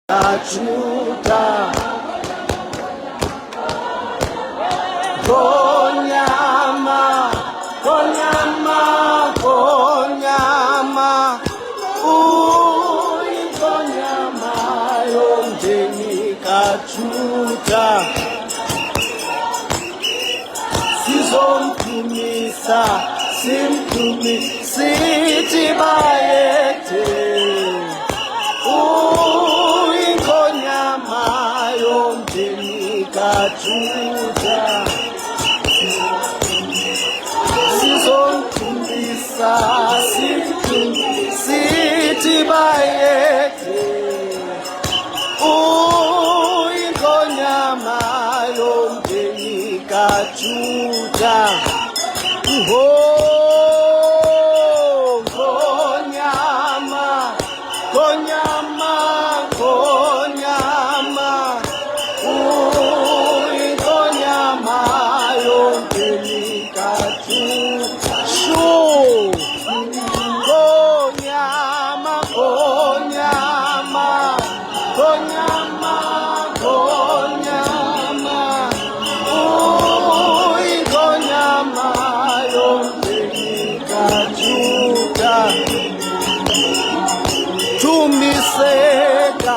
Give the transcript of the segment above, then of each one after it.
Ajuda Konyama, Konyama, Konyama Konyama Yomdeni Kajuda Sizomtumisa, Sithi bayethe Konyama Yomdeni Kajuda Sizomtumisa, Sithi bayethe Konyama Yomdeni Kajuda Konyama, Konyama, Konyama Konyama Yomdeni Kajuda Konyama, Konyama, Konyama, Konyama Konyama Yomdeni Kajuda Tumiseka,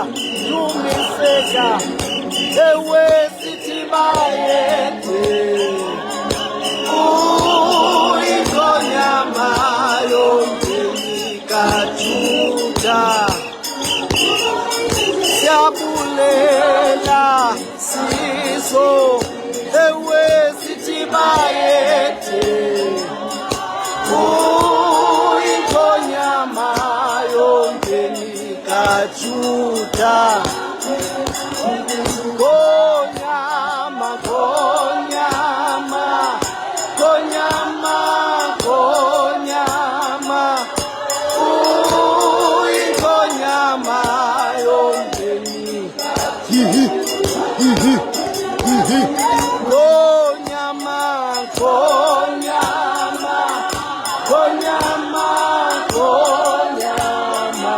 ewe sithi bayethe Konyama Yomdeni Kajuda Siyabulela siso ewe sithi bayethe Konyama Yomdeni Kajuda Konyama, Konyama, Konyama, Konyama Konyama Yomdeni Konyama, Konyama, Konyama, Konyama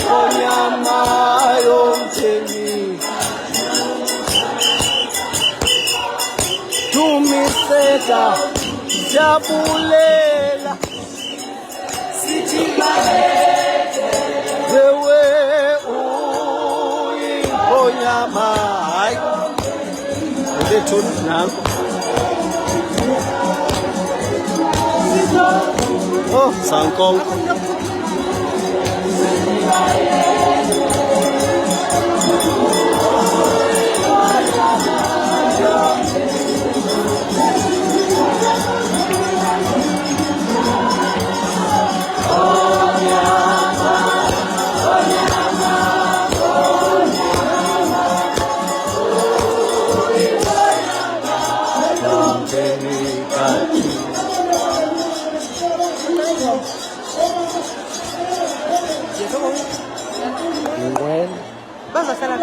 Konyama Yomdeni Tumiseka, siyabulela sithi bayethe ewe Konyama hayi lethu nanko oh sankonko Basta sarà.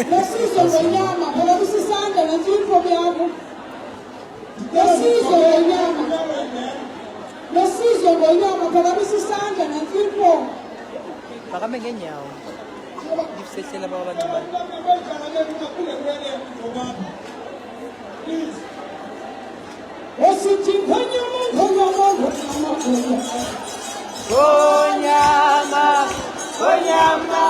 L'Assiso vogliamo, però mi si sente, non ci proviamo. L'Assiso vogliamo, però mi si sente, non ci proviamo. Baka may ganyaw. Gift set sila baka naman. Konyama, Konyama,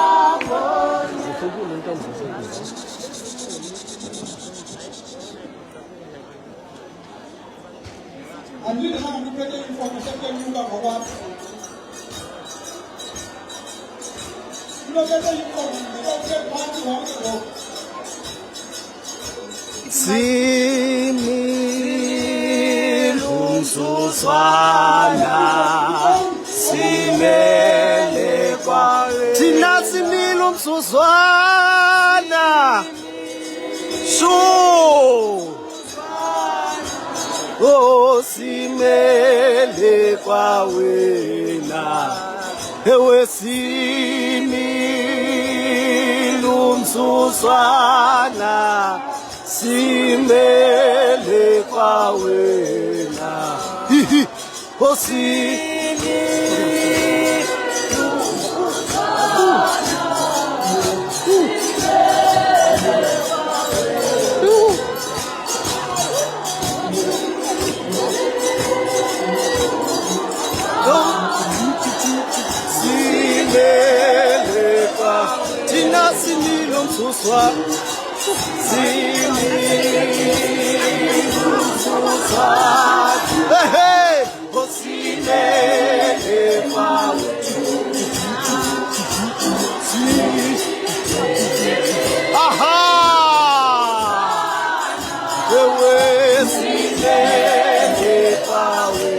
Similumsuswana simele kwa Tina similumsuswana Oh simele kwa wena ewe similumsuswana simele kwa wena Hihi, oh umsuswa umsuswa hey osimele kwawe aha ewe simele kwawe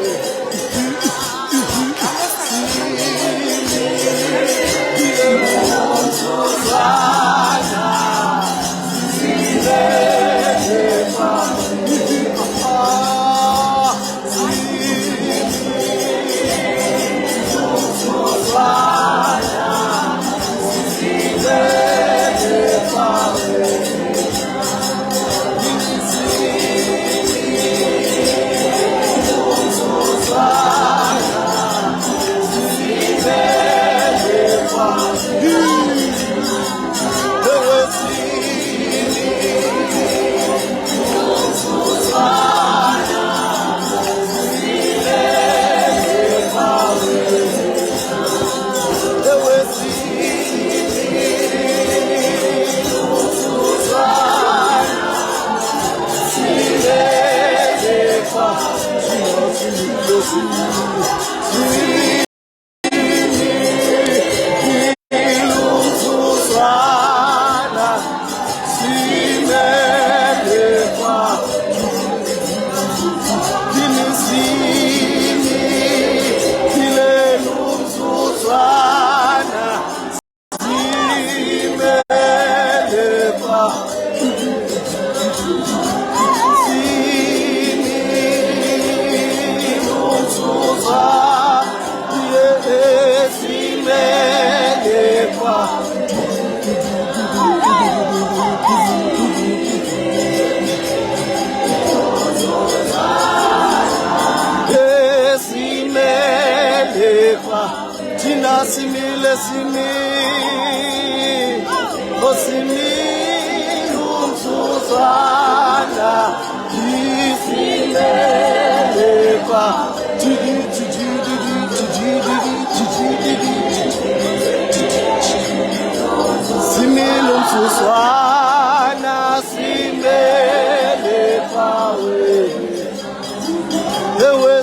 Tina simile simi osimi umsusana simile kwa simile umsusana simile kwawe ewe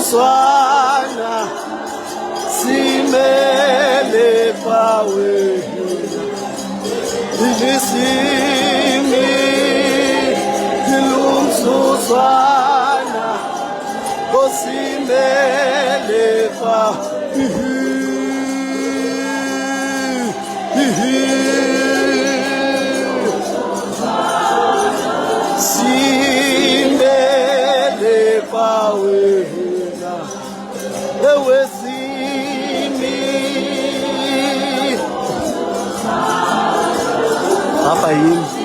umsuswana simele kwawe ilisimi umsuswana osimele kwawe simele kwawe ewe simi hapa hii